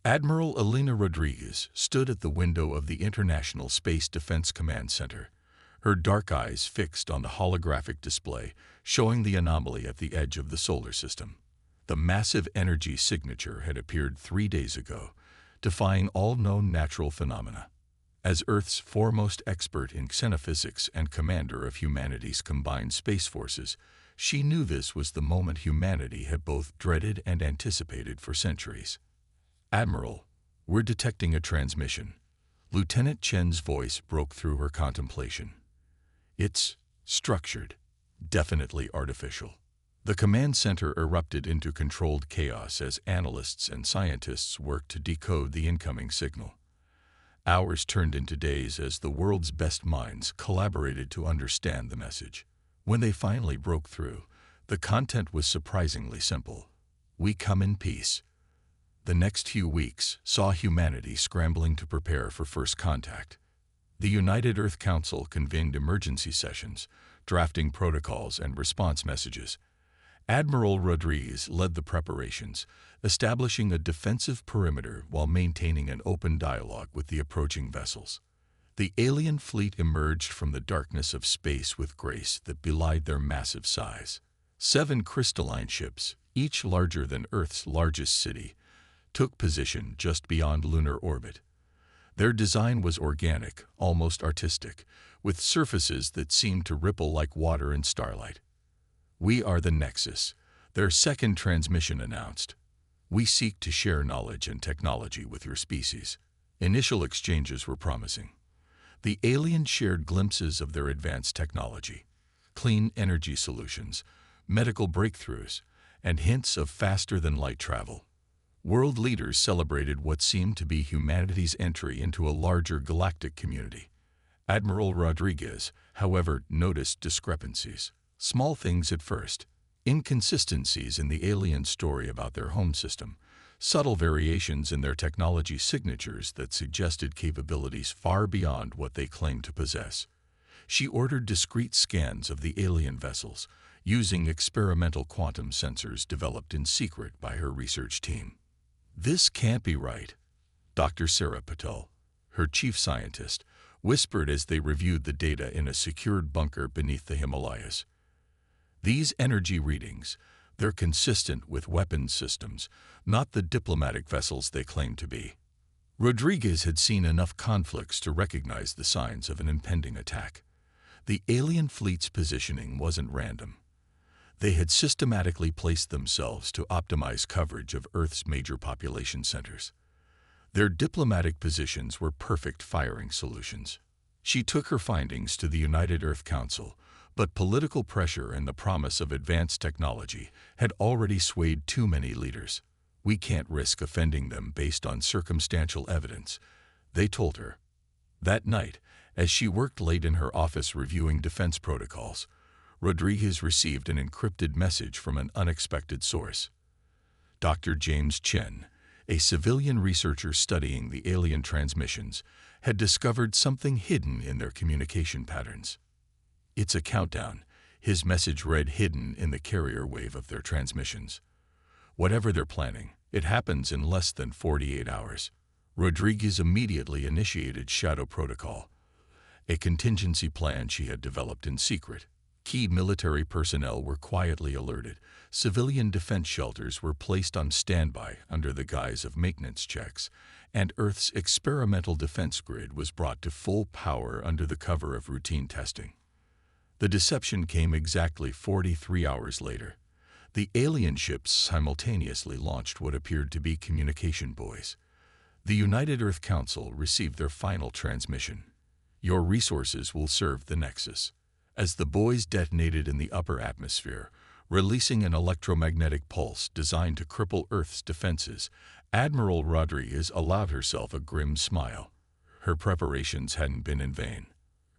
Admiral Elena Rodriguez stood at the window of the International Space Defense Command Center, her dark eyes fixed on the holographic display showing the anomaly at the edge of the solar system. The massive energy signature had appeared 3 days ago, defying all known natural phenomena. As Earth's foremost expert in xenophysics and commander of humanity's combined space forces, she knew this was the moment humanity had both dreaded and anticipated for centuries. "Admiral, we're detecting a transmission." Lieutenant Chen's voice broke through her contemplation. "It's structured, definitely artificial." The command center erupted into controlled chaos as analysts and scientists worked to decode the incoming signal. Hours turned into days as the world's best minds collaborated to understand the message. When they finally broke through, the content was surprisingly simple. "We come in peace." The next few weeks saw humanity scrambling to prepare for first contact. The United Earth Council convened emergency sessions, drafting protocols and response messages. Admiral Rodriguez led the preparations, establishing a defensive perimeter while maintaining an open dialogue with the approaching vessels. The alien fleet emerged from the darkness of space with grace that belied their massive size. 7 crystalline ships, each larger than Earth's largest city, took position just beyond lunar orbit. Their design was organic, almost artistic, with surfaces that seemed to ripple like water in starlight. "We are the Nexus," their second transmission announced. "We seek to share knowledge and technology with your species." Initial exchanges were promising. The aliens shared glimpses of their advanced technology, clean energy solutions, medical breakthroughs, and hints of faster-than-light travel. World leaders celebrated what seemed to be humanity's entry into a larger galactic community. Admiral Rodriguez, however, noticed discrepancies. Small things at first, inconsistencies in the alien story about their home system, subtle variations in their technology signatures that suggested capabilities far beyond what they claimed to possess. She ordered discrete scans of the alien vessels, using experimental quantum sensors developed in secret by her research team. "This can't be right," Dr. Sarah Patel, her chief scientist, whispered as they reviewed the data in a secured bunker beneath the Himalayas. "These energy readings, they're consistent with weapons systems, not the diplomatic vessels they claim to be." Rodriguez had seen enough conflicts to recognize the signs of an impending attack. The alien fleet's positioning wasn't random. They had systematically placed themselves to optimize coverage of Earth's major population centers. Their diplomatic positions were perfect firing solutions. She took her findings to the United Earth Council, but political pressure and the promise of advanced technology had already swayed too many leaders. "We can't risk offending them based on circumstantial evidence," they told her. That night, as she worked late in her office reviewing defense protocols, Rodriguez received an encrypted message from an unexpected source. Dr. James Chen, a civilian researcher studying the alien transmissions, had discovered something hidden in their communication patterns. "It's a countdown," his message read, hidden in the carrier wave of their transmissions. "Whatever they're planning, it happens in less than 48 hours. Rodriguez immediately initiated Shadow Protocol, a contingency plan she had developed in secret. Key military personnel were quietly alerted. Civilian defense shelters were placed on standby under the guise of maintenance checks, and Earth's experimental defense grid was brought to full power under the cover of routine testing. The deception came exactly 43 hours later. The alien ships simultaneously launched what appeared to be communication buoys. The United Earth Council received their final transmission. "Your resources will serve the Nexus." As the buoys detonated in the upper atmosphere, releasing an electromagnetic pulse designed to cripple Earth's defenses, Admiral Rodriguez allowed herself a grim smile. Her preparations hadn't been in vain.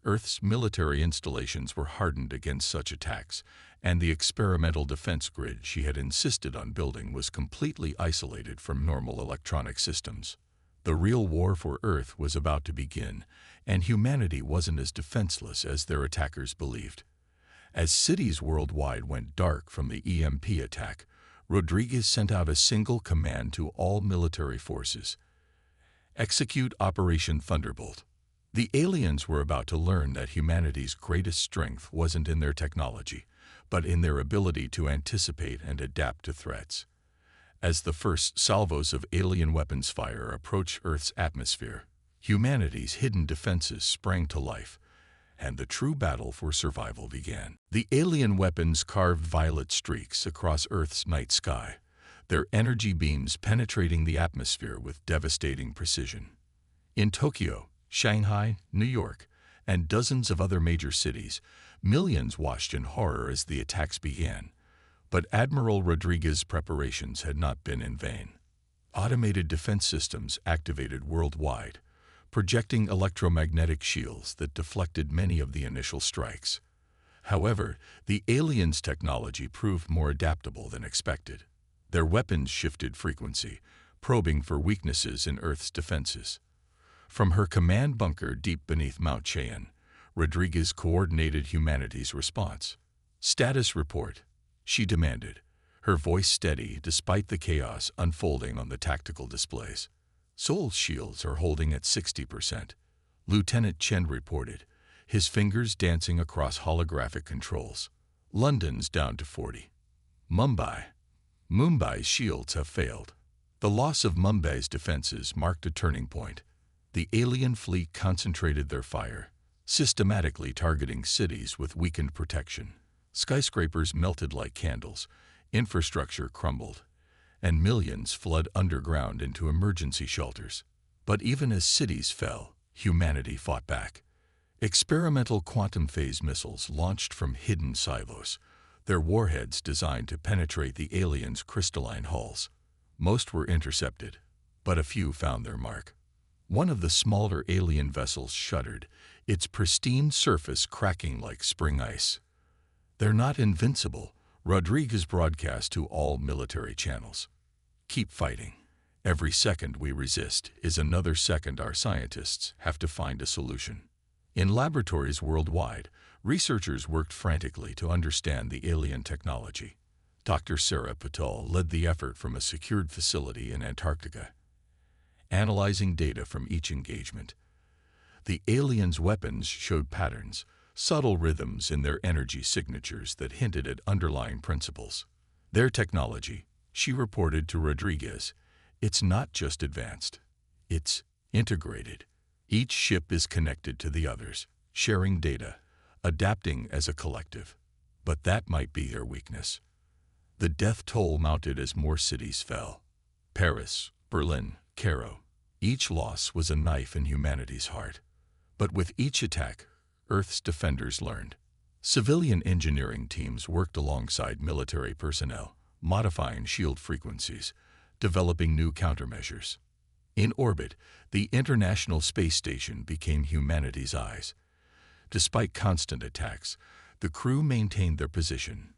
Earth's military installations were hardened against such attacks, and the experimental defense grid she had insisted on building was completely isolated from normal electronic systems. The real war for Earth was about to begin, and humanity wasn't as defenseless as their attackers believed. As cities worldwide went dark from the EMP attack, Rodriguez sent out a single command to all military forces: execute Operation Thunderbolt. The aliens were about to learn that humanity's greatest strength wasn't in their technology, but in their ability to anticipate and adapt to threats. As the first salvos of alien weapons fire approached Earth's atmosphere, humanity's hidden defenses sprang to life, and the true battle for survival began. The alien weapons carved violet streaks across Earth's night sky, their energy beams penetrating the atmosphere with devastating precision. In Tokyo, Shanghai, New York, and dozens of other major cities, millions watched in horror as the attacks began. But Admiral Rodriguez's preparations had not been in vain. Automated defense systems activated worldwide, projecting electromagnetic shields that deflected many of the initial strikes. However, the aliens' technology proved more adaptable than expected. Their weapons shifted frequency, probing for weaknesses in Earth's defenses. From her command bunker deep beneath Mount Cheyenne, Rodriguez coordinated humanity's response. "Status report," she demanded, her voice steady despite the chaos unfolding on the tactical displays. "Soul shields are holding at 60%, Lieutenant Chen reported, his fingers dancing across holographic controls. "London's down to 40. Mumbai's shields have failed." The loss of Mumbai's defenses marked a turning point. The alien fleet concentrated their fire, systematically targeting cities with weakened protection. Skyscrapers melted like candles, infrastructure crumbled, and millions fled underground into emergency shelters. But even as cities fell, humanity fought back. Experimental quantum phase missiles launched from hidden silos, their warheads designed to penetrate the aliens' crystalline hulls. Most were intercepted, but a few found their mark. One of the smaller alien vessels shuddered, its pristine surface cracking like spring ice. "They're not invincible," Rodriguez broadcast to all military channels. "Keep fighting. Every second we resist is another second our scientists have to find a solution." In laboratories worldwide, researchers worked frantically to understand the alien technology. Dr. Sarah Patel led the effort from a secured facility in Antarctica, analyzing data from each engagement. The aliens' weapons showed patterns, subtle rhythms in their energy signatures that hinted at underlying principles. Their technology, she reported to Rodriguez, it's not just advanced, it's integrated. Each ship is connected to the others, sharing data, adapting as a collective. But that might be their weakness. The death toll mounted as more cities fell. Paris, Berlin, Cairo. Each loss was a knife in humanity's heart. But with each attack, Earth's defenders learned. Civilian engineering teams worked alongside military personnel, modifying shield frequencies, developing new countermeasures. In orbit, the International Space Station became humanity's eyes. Despite constant attacks, the crew maintained their position,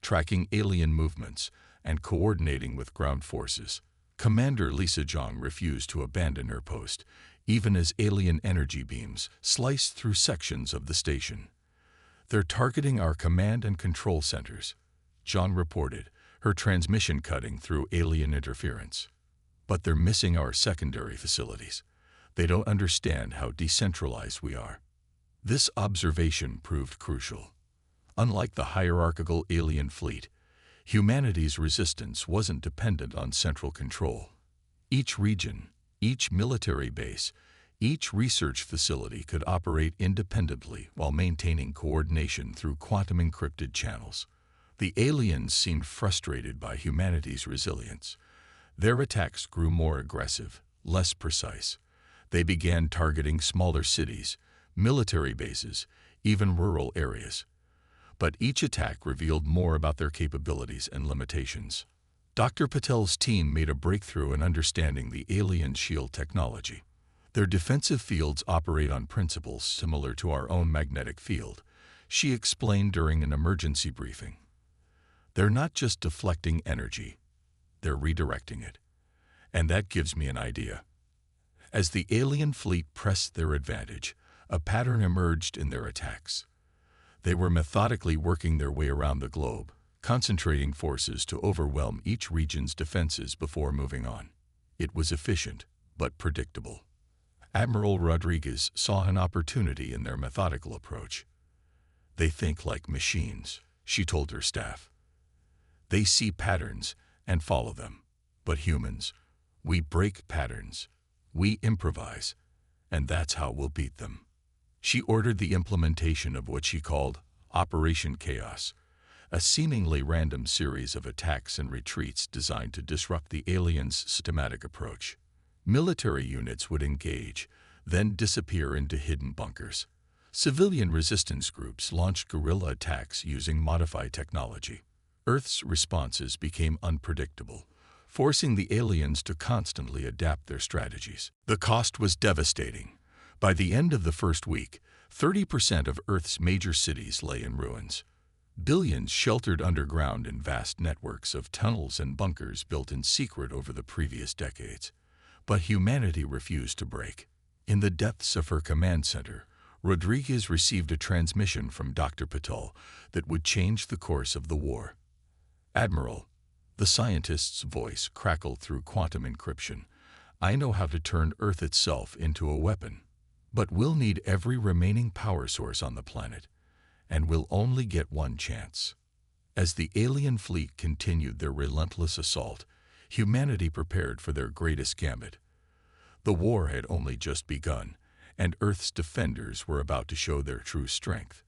tracking alien movements and coordinating with ground forces. Commander Lisa Zhang refused to abandon her post, even as alien energy beams sliced through sections of the station. "They're targeting our command and control centers," Zhang reported, her transmission cutting through alien interference. "But they're missing our secondary facilities. They don't understand how decentralized we are." This observation proved crucial. Unlike the hierarchical alien fleet, humanity's resistance wasn't dependent on central control. Each region, each military base, each research facility could operate independently while maintaining coordination through quantum-encrypted channels. The aliens seemed frustrated by humanity's resilience. Their attacks grew more aggressive, less precise. They began targeting smaller cities, military bases, even rural areas. But each attack revealed more about their capabilities and limitations. Dr. Patel's team made a breakthrough in understanding the alien shield technology. Their defensive fields operate on principles similar to our own magnetic field, she explained during an emergency briefing. "They're not just deflecting energy, they're redirecting it. And that gives me an idea." As the alien fleet pressed their advantage, a pattern emerged in their attacks. They were methodically working their way around the globe, concentrating forces to overwhelm each region's defenses before moving on. It was efficient, but predictable. Admiral Rodriguez saw an opportunity in their methodical approach. "They think like machines," she told her staff. "They see patterns and follow them. But humans, we break patterns. We improvise. And that's how we'll beat them." She ordered the implementation of what she called Operation Chaos, a seemingly random series of attacks and retreats designed to disrupt the aliens' systematic approach. Military units would engage, then disappear into hidden bunkers. Civilian resistance groups launched guerrilla attacks using modified technology. Earth's responses became unpredictable, forcing the aliens to constantly adapt their strategies. The cost was devastating. By the end of the first week, 30% of Earth's major cities lay in ruins. Billions sheltered underground in vast networks of tunnels and bunkers built in secret over the previous decades. But humanity refused to break. In the depths of her command center, Rodriguez received a transmission from Dr. Patel that would change the course of the war. "Admiral," the scientist's voice crackled through quantum encryption, "I know how to turn Earth itself into a weapon. But we'll need every remaining power source on the planet, and we'll only get one chance." As the alien fleet continued their relentless assault, humanity prepared for their greatest gambit. The war had only just begun, and Earth's defenders were about to show their true strength.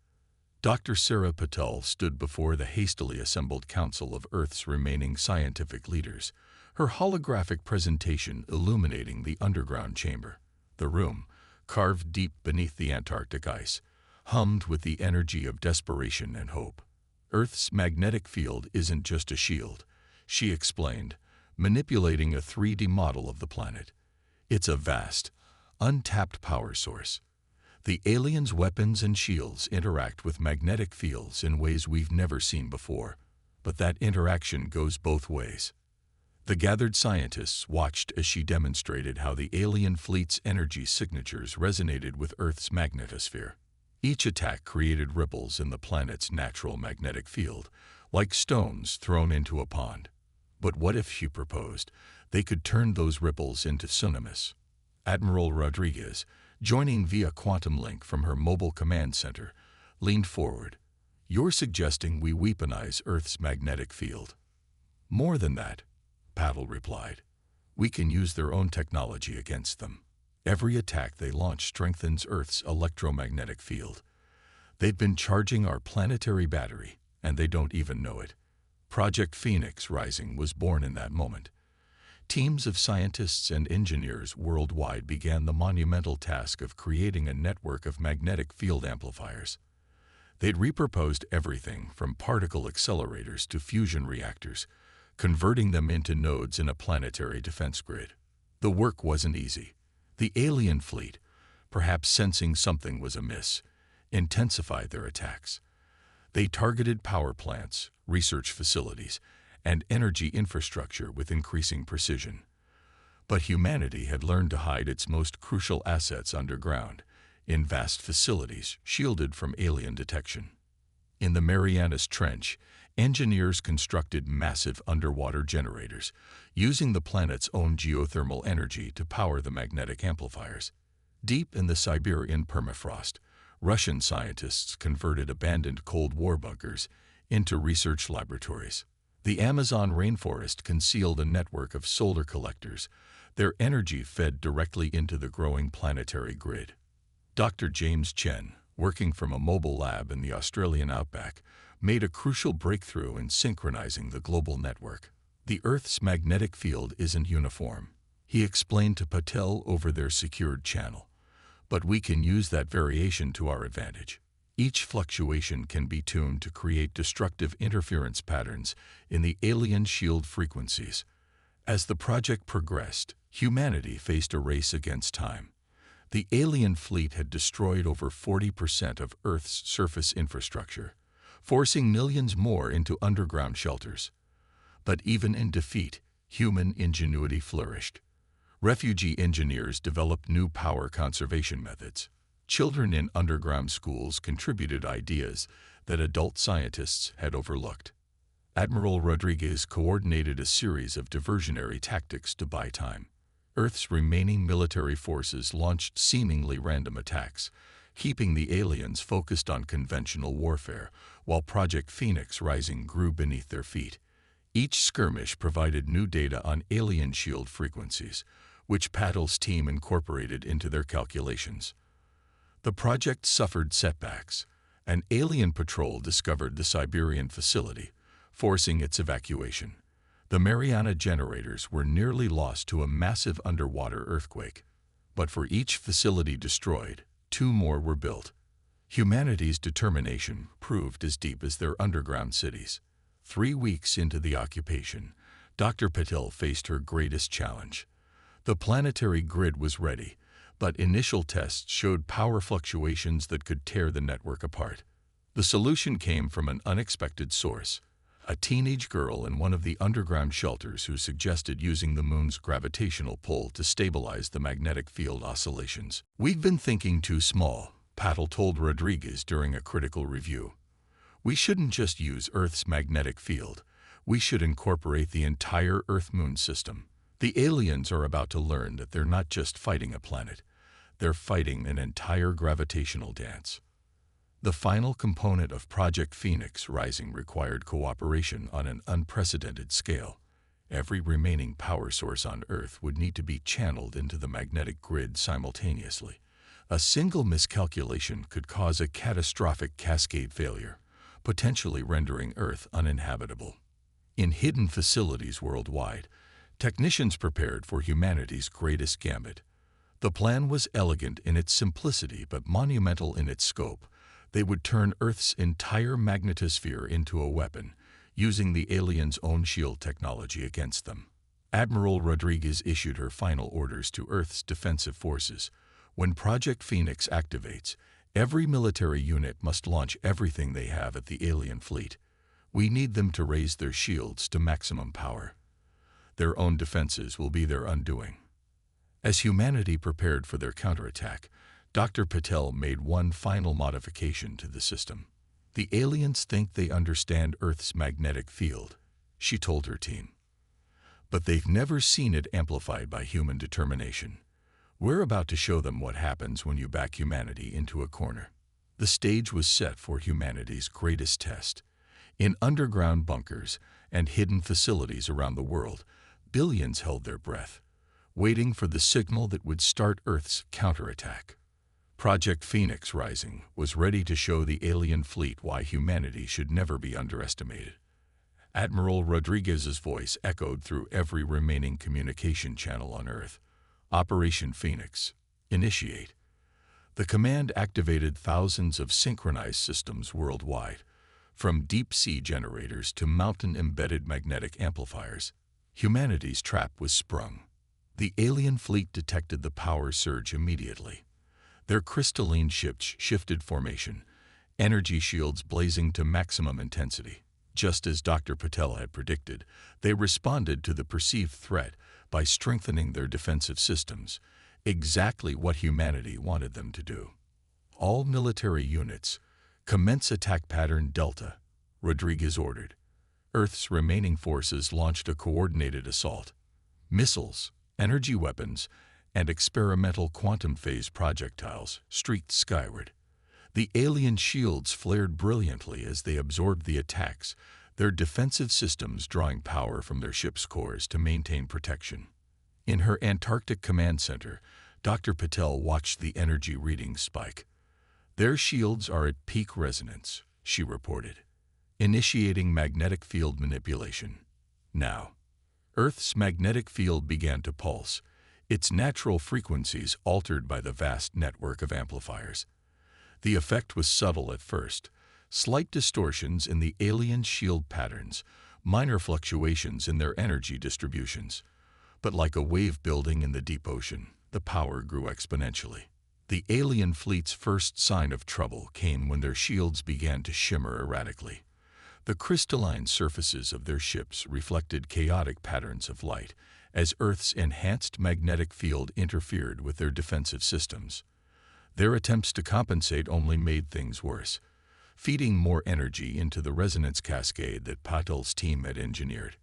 Dr. Sarah Patel stood before the hastily assembled council of Earth's remaining scientific leaders, her holographic presentation illuminating the underground chamber. The room, carved deep beneath the Antarctic ice, hummed with the energy of desperation and hope. "Earth's magnetic field isn't just a shield," she explained, manipulating a 3D model of the planet. "It's a vast, untapped power source. The aliens' weapons and shields interact with magnetic fields in ways we've never seen before, but that interaction goes both ways." The gathered scientists watched as she demonstrated how the alien fleet's energy signatures resonated with Earth's magnetosphere. Each attack created ripples in the planet's natural magnetic field, like stones thrown into a pond. But what if, she proposed, they could turn those ripples into tsunamis? Admiral Rodriguez, joining via quantum link from her mobile command center, leaned forward. "You're suggesting we weaponize Earth's magnetic field?" "More than that," Paddle replied. "We can use their own technology against them. Every attack they launch strengthens Earth's electromagnetic field. They've been charging our planetary battery, and they don't even know it." Project Phoenix Rising was born in that moment. Teams of scientists and engineers worldwide began the monumental task of creating a network of magnetic field amplifiers. They'd repurposed everything from particle accelerators to fusion reactors, converting them into nodes in a planetary defense grid. The work wasn't easy. The alien fleet, perhaps sensing something was amiss, intensified their attacks. They targeted power plants, research facilities, and energy infrastructure with increasing precision. But humanity had learned to hide its most crucial assets underground, in vast facilities shielded from alien detection. In the Marianas Trench, engineers constructed massive underwater generators, using the planet's own geothermal energy to power the magnetic amplifiers. Deep in the Siberian permafrost, Russian scientists converted abandoned Cold War bunkers into research laboratories. The Amazon rainforest concealed a network of solar collectors, their energy fed directly into the growing planetary grid. Dr. James Chen, working from a mobile lab in the Australian outback, made a crucial breakthrough in synchronizing the global network. "The Earth's magnetic field isn't uniform," he explained to Patel over their secured channel. "But we can use that variation to our advantage. Each fluctuation can be tuned to create destructive interference patterns in the alien shield frequencies." As the project progressed, humanity faced a race against time. The alien fleet had destroyed over 40% of Earth's surface infrastructure, forcing millions more into underground shelters. But even in defeat, human ingenuity flourished. Refugee engineers developed new power conservation methods. Children in underground schools contributed ideas that adult scientists had overlooked. Admiral Rodriguez coordinated a series of diversionary tactics to buy time. Earth's remaining military forces launched seemingly random attacks, keeping the aliens focused on conventional warfare, while Project Phoenix Rising grew beneath their feet. Each skirmish provided new data on alien shield frequencies, which Paddle's team incorporated into their calculations. The project suffered setbacks. An alien patrol discovered the Siberian facility, forcing its evacuation. The Mariana generators were nearly lost to a massive underwater earthquake. But for each facility destroyed, 2 more were built. Humanity's determination proved as deep as their underground cities. 3 weeks into the occupation, Dr. Patel faced her greatest challenge. The planetary grid was ready, but initial tests showed power fluctuations that could tear the network apart. The solution came from an unexpected source: a teenage girl in one of the underground shelters who suggested using the moon's gravitational pull to stabilize the magnetic field oscillations. "We've been thinking too small," Patel told Rodriguez during a critical review. "We shouldn't just use Earth's magnetic field. We should incorporate the entire Earth-Moon system." The aliens are about to learn that they're not just fighting a planet. They're fighting an entire gravitational dance. The final component of Project Phoenix Rising required cooperation on an unprecedented scale. Every remaining power source on Earth would need to be channeled into the magnetic grid simultaneously. A single miscalculation could cause a catastrophic cascade failure, potentially rendering Earth uninhabitable. In hidden facilities worldwide, technicians prepared for humanity's greatest gambit. The plan was elegant in its simplicity but monumental in its scope. They would turn Earth's entire magnetosphere into a weapon, using the aliens' own shield technology against them. Admiral Rodriguez issued her final orders to Earth's defensive forces. When Project Phoenix activates, every military unit must launch everything they have at the alien fleet. We need them to raise their shields to maximum power. Their own defenses will be their undoing. As humanity prepared for their counterattack, Dr. Patel made one final modification to the system. "The aliens think they understand Earth's magnetic field," she told her team. "But they've never seen it amplified by human determination. We're about to show them what happens when you back humanity into a corner." The stage was set for humanity's greatest test. In underground bunkers and hidden facilities around the world, billions held their breath, waiting for the signal that would start Earth's counterattack. Project Phoenix Rising was ready to show the alien fleet why humanity should never be underestimated. Admiral Rodriguez's voice echoed through every remaining communication channel on Earth. "Operation Phoenix, initiate." The command activated thousands of synchronized systems worldwide, from deep-sea generators to mountain-embedded magnetic amplifiers. Humanity's trap was sprung. The alien fleet detected the power surge immediately. Their crystalline ships shifted formation, energy shields blazing to maximum intensity. Just as Dr. Patel had predicted, they responded to the perceived threat by strengthening their defensive systems, exactly what humanity wanted them to do. "All military units, commence attack pattern Delta," Rodriguez ordered. Earth's remaining forces launched a coordinated assault. Missiles, energy weapons, and experimental quantum phase projectiles streaked skyward. The alien shields flared brilliantly as they absorbed the attacks, their defensive systems drawing power from their ship's cores to maintain protection. In her Antarctic command center, Dr. Patel watched the energy readings spike. "Their shields are at peak resonance," she reported, initiating magnetic field manipulation. Now, Earth's magnetic field began to pulse, its natural frequencies altered by the vast network of amplifiers. The effect was subtle at first: slight distortions in the alien shield patterns, minor fluctuations in their energy distributions. But like a wave building in the deep ocean, the power grew exponentially. The alien fleet's first sign of trouble came when their shields began to shimmer erratically. The crystalline surfaces of their ships reflected chaotic patterns of light, as Earth's enhanced magnetic field interfered with their defensive systems. Their attempts to compensate only made things worse. feeding more energy into the resonance cascade that Patel's team had engineered.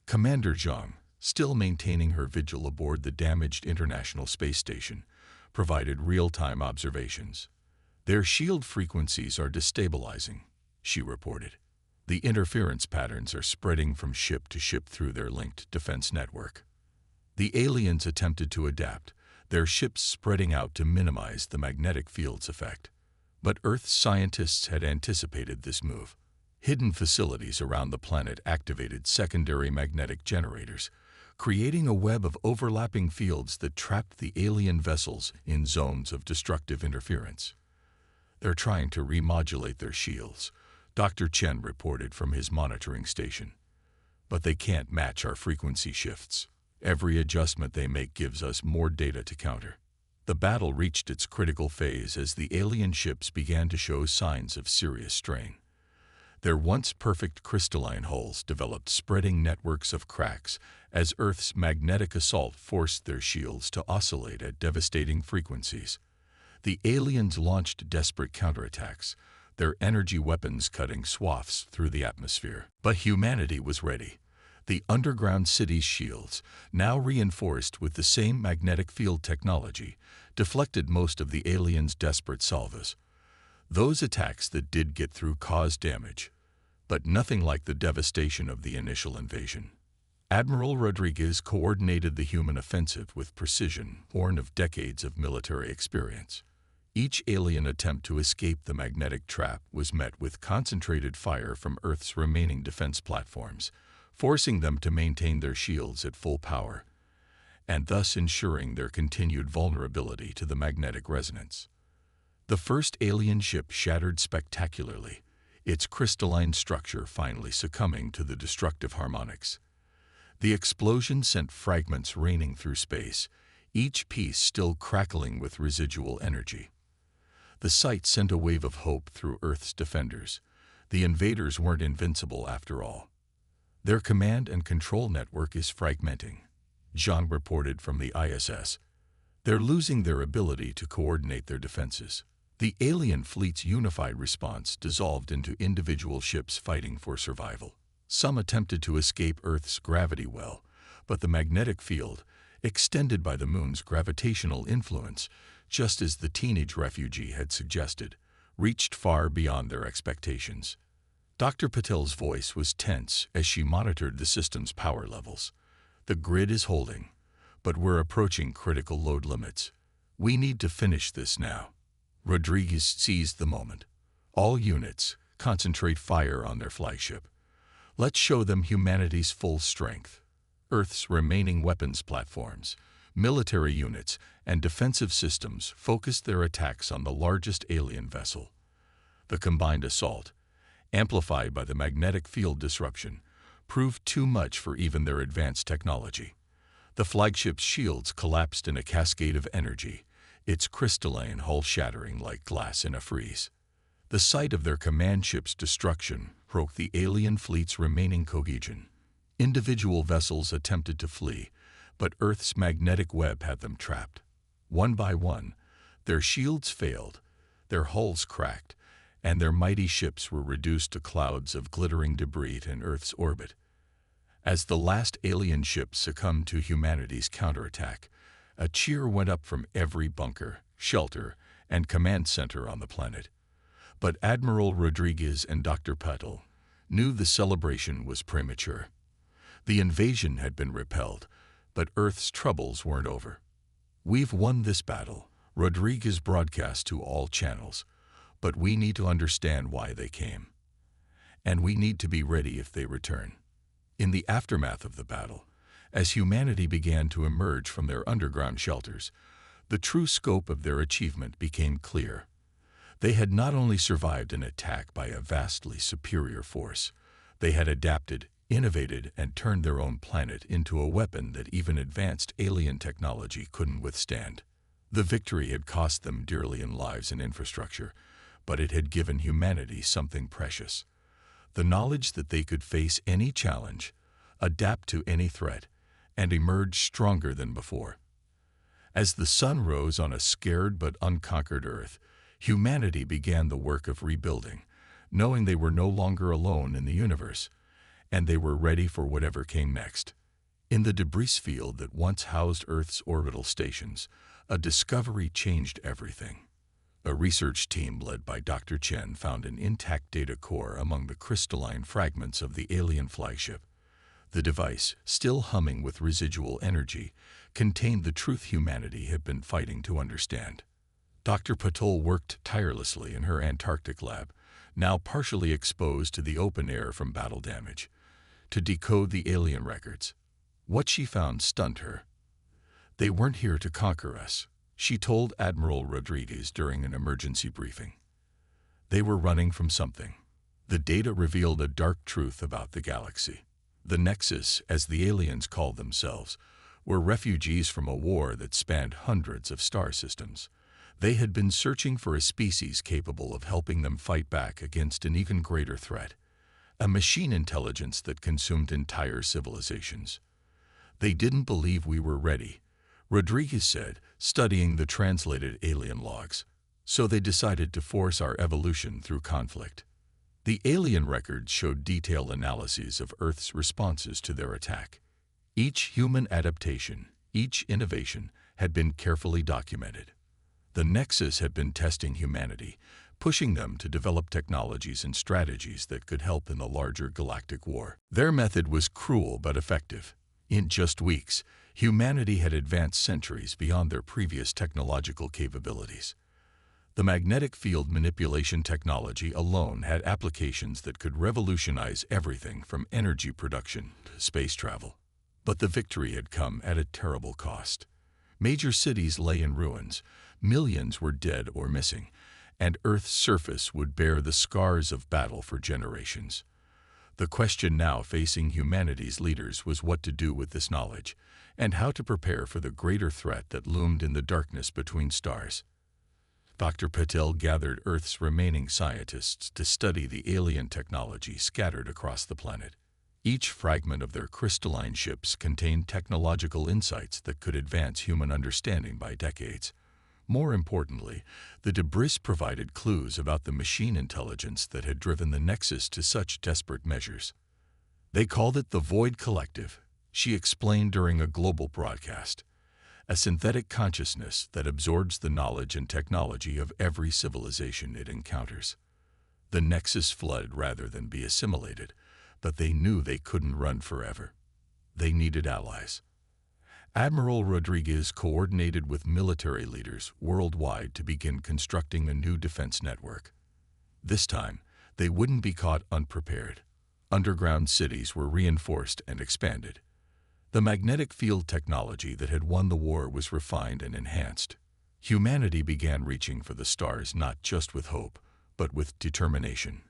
Commander Zhang, still maintaining her vigil aboard the damaged International Space Station, provided real-time observations. "Their shield frequencies are destabilizing," she reported. "The interference patterns are spreading from ship to ship through their linked defense network." The aliens attempted to adapt, their ships spreading out to minimize the magnetic field's effect. But Earth's scientists had anticipated this move. Hidden facilities around the planet activated secondary magnetic generators, creating a web of overlapping fields that trapped the alien vessels in zones of destructive interference. "They're trying to remodulate their shields," Dr. Chen reported from his monitoring station. "But they can't match our frequency shifts. Every adjustment they make gives us more data to counter." The battle reached its critical phase as the alien ships began to show signs of serious strain. Their once perfect crystalline hulls developed spreading networks of cracks as Earth's magnetic assault forced their shields to oscillate at devastating frequencies. The aliens launched desperate counterattacks, their energy weapons cutting swaths through the atmosphere. But humanity was ready. The underground city's shields, now reinforced with the same magnetic field technology, deflected most of the aliens' desperate salvos. Those attacks that did get through caused damage, but nothing like the devastation of the initial invasion. Admiral Rodriguez coordinated the human offensive with precision, born of decades of military experience. Each alien attempt to escape the magnetic trap was met with concentrated fire from Earth's remaining defense platforms, forcing them to maintain their shields at full power, and thus ensuring their continued vulnerability to the magnetic resonance. The first alien ship shattered spectacularly, its crystalline structure finally succumbing to the destructive harmonics. The explosion sent fragments raining through space, each piece still crackling with residual energy. The sight sent a wave of hope through Earth's defenders. The invaders weren't invincible after all. "Their command and control network is fragmenting," Zhang reported from the ISS. "They're losing their ability to coordinate their defenses." The alien fleet's unified response dissolved into individual ships fighting for survival. Some attempted to escape Earth's gravity well, but the magnetic field, extended by the moon's gravitational influence, just as the teenage refugee had suggested, reached far beyond their expectations. Dr. Patel's voice was tense as she monitored the system's power levels. "The grid is holding, but we're approaching critical load limits. We need to finish this now." Rodriguez seized the moment. "All units, concentrate fire on their flagship. Let's show them humanity's full strength." Earth's remaining weapons platforms, military units, and defensive systems focused their attacks on the largest alien vessel. The combined assault, amplified by the magnetic field disruption, proved too much for even their advanced technology. The flagship's shields collapsed in a cascade of energy, its crystalline hull shattering like glass in a freeze. The sight of their command ship's destruction broke the alien fleet's remaining cohesion. Individual vessels attempted to flee, but Earth's magnetic web had them trapped. One by one, their shields failed, their hulls cracked, and their mighty ships were reduced to clouds of glittering debris in Earth's orbit. As the last alien ship succumbed to humanity's counterattack, a cheer went up from every bunker, shelter, and command center on the planet. But Admiral Rodriguez and Dr. Patel knew the celebration was premature. The invasion had been repelled, but Earth's troubles weren't over. "We've won this battle," Rodriguez broadcast to all channels, "but we need to understand why they came. And we need to be ready if they return." In the aftermath of the battle, as humanity began to emerge from their underground shelters, the true scope of their achievement became clear. They had not only survived an attack by a vastly superior force, they had adapted, innovated, and turned their own planet into a weapon that even advanced alien technology couldn't withstand. The victory had cost them dearly in lives and infrastructure, but it had given humanity something precious: the knowledge that they could face any challenge, adapt to any threat, and emerge stronger than before. As the sun rose on a scared but unconquered Earth, humanity began the work of rebuilding, knowing they were no longer alone in the universe, and they were ready for whatever came next. In the debris field that once housed Earth's orbital stations, a discovery changed everything. A research team led by Dr. Chen found an intact data core among the crystalline fragments of the alien flagship. The device, still humming with residual energy, contained the truth humanity had been fighting to understand. Dr. Patel worked tirelessly in her Antarctic lab, now partially exposed to the open air from battle damage, to decode the alien records. What she found stunned her. "They weren't here to conquer us," she told Admiral Rodriguez during an emergency briefing. "They were running from something." The data revealed a dark truth about the galaxy. The Nexus, as the aliens called themselves, were refugees from a war that spanned hundreds of star systems. They had been searching for a species capable of helping them fight back against an even greater threat, a machine intelligence that consumed entire civilizations. "They didn't believe we were ready," Rodriguez said, studying the translated alien logs. "So they decided to force our evolution through conflict." The alien records showed detailed analyses of Earth's responses to their attack. Each human adaptation, each innovation, had been carefully documented. The Nexus had been testing humanity, pushing them to develop technologies and strategies that could help in the larger galactic war. Their method was cruel but effective. In just weeks, humanity had advanced centuries beyond their previous technological capabilities. The magnetic field manipulation technology alone had applications that could revolutionize everything from energy production to space travel. But the victory had come at a terrible cost. Major cities lay in ruins, millions were dead or missing, and Earth's surface would bear the scars of battle for generations. The question now facing humanity's leaders was what to do with this knowledge, and how to prepare for the greater threat that loomed in the darkness between stars. Dr. Patel gathered Earth's remaining scientists to study the alien technology scattered across the planet. Each fragment of their crystalline ships contained technological insights that could advance human understanding by decades. More importantly, the debris provided clues about the machine intelligence that had driven the Nexus to such desperate measures. "They called it the Void Collective," she explained during a global broadcast. "A synthetic consciousness that absorbs the knowledge and technology of every civilization it encounters." The Nexus fled rather than be assimilated, but they knew they couldn't run forever. They needed allies. Admiral Rodriguez coordinated with military leaders worldwide to begin constructing a new defense network. This time, they wouldn't be caught unprepared. Underground cities were reinforced and expanded. The magnetic field technology that had won the war was refined and enhanced. Humanity began reaching for the stars not just with hope, but with determination.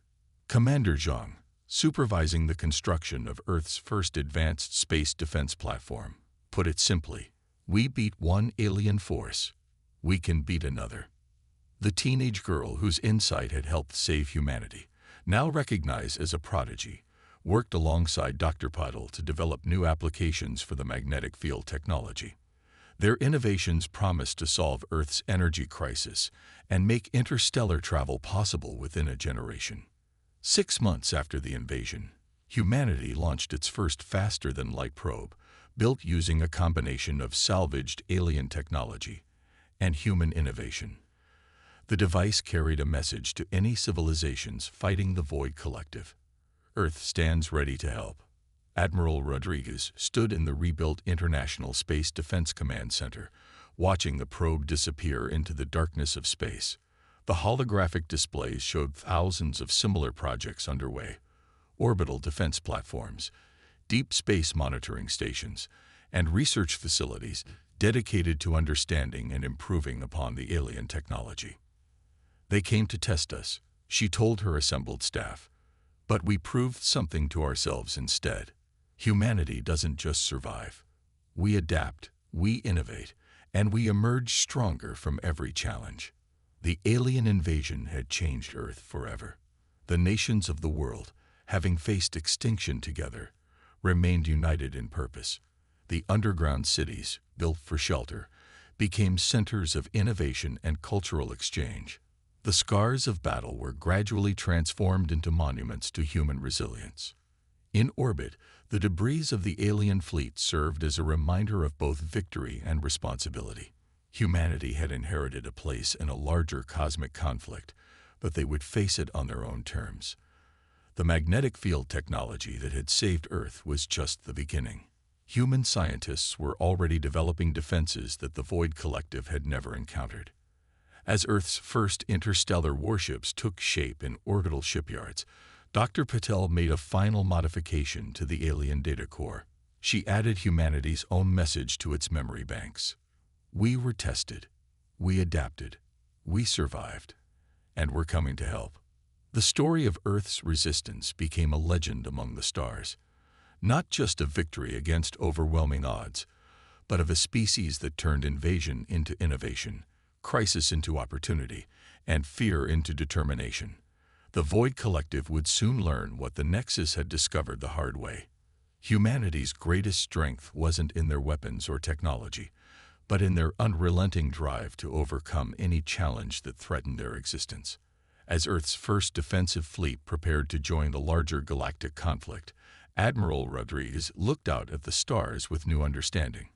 Commander Zhang, supervising the construction of Earth's first advanced space defense platform, put it simply, "We beat one alien force, we can beat another." The teenage girl whose insight had helped save humanity, now recognized as a prodigy, worked alongside Dr. Patel to develop new applications for the magnetic field technology. Their innovations promised to solve Earth's energy crisis and make interstellar travel possible within a generation. 6 months after the invasion, humanity launched its first faster-than-light probe, built using a combination of salvaged alien technology and human innovation. The device carried a message to any civilizations fighting the Void Collective. "Earth stands ready to help." Admiral Rodriguez stood in the rebuilt International Space Defense Command Center, watching the probe disappear into the darkness of space. The holographic displays showed thousands of similar projects underway: orbital defense platforms, deep space monitoring stations, and research facilities dedicated to understanding and improving upon the alien technology. "They came to test us," she told her assembled staff. "But we proved something to ourselves instead. Humanity doesn't just survive. We adapt, we innovate, and we emerge stronger from every challenge." The alien invasion had changed Earth forever. The nations of the world, having faced extinction together, remained united in purpose. The underground cities, built for shelter, became centers of innovation and cultural exchange. The scars of battle were gradually transformed into monuments to human resilience. In orbit, the debris of the alien fleet served as a reminder of both victory and responsibility. Humanity had inherited a place in a larger cosmic conflict, but they would face it on their own terms. The magnetic field technology that had saved Earth was just the beginning. Human scientists were already developing defenses that the Void Collective had never encountered. As Earth's first interstellar warships took shape in orbital shipyards, Dr. Patel made a final modification to the alien data core. She added humanity's own message to its memory banks. We were tested, we adapted, we survived, and we're coming to help. The story of Earth's resistance became a legend among the stars, not just of victory against overwhelming odds, but of a species that turned invasion into innovation, crisis into opportunity, and fear into determination. The Void Collective would soon learn what the Nexus had discovered the hard way. Humanity's greatest strength wasn't in their weapons or technology, but in their unrelenting drive to overcome any challenge that threatened their existence. As Earth's first defensive fleet prepared to join the larger galactic conflict, Admiral Rodriguez looked out at the stars with new understanding.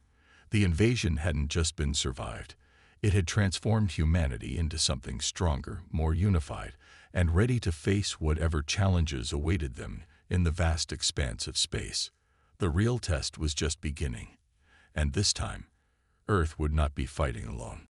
The invasion hadn't just been survived. It had transformed humanity into something stronger, more unified, and ready to face whatever challenges awaited them in the vast expanse of space. The real test was just beginning, and this time, Earth would not be fighting alone.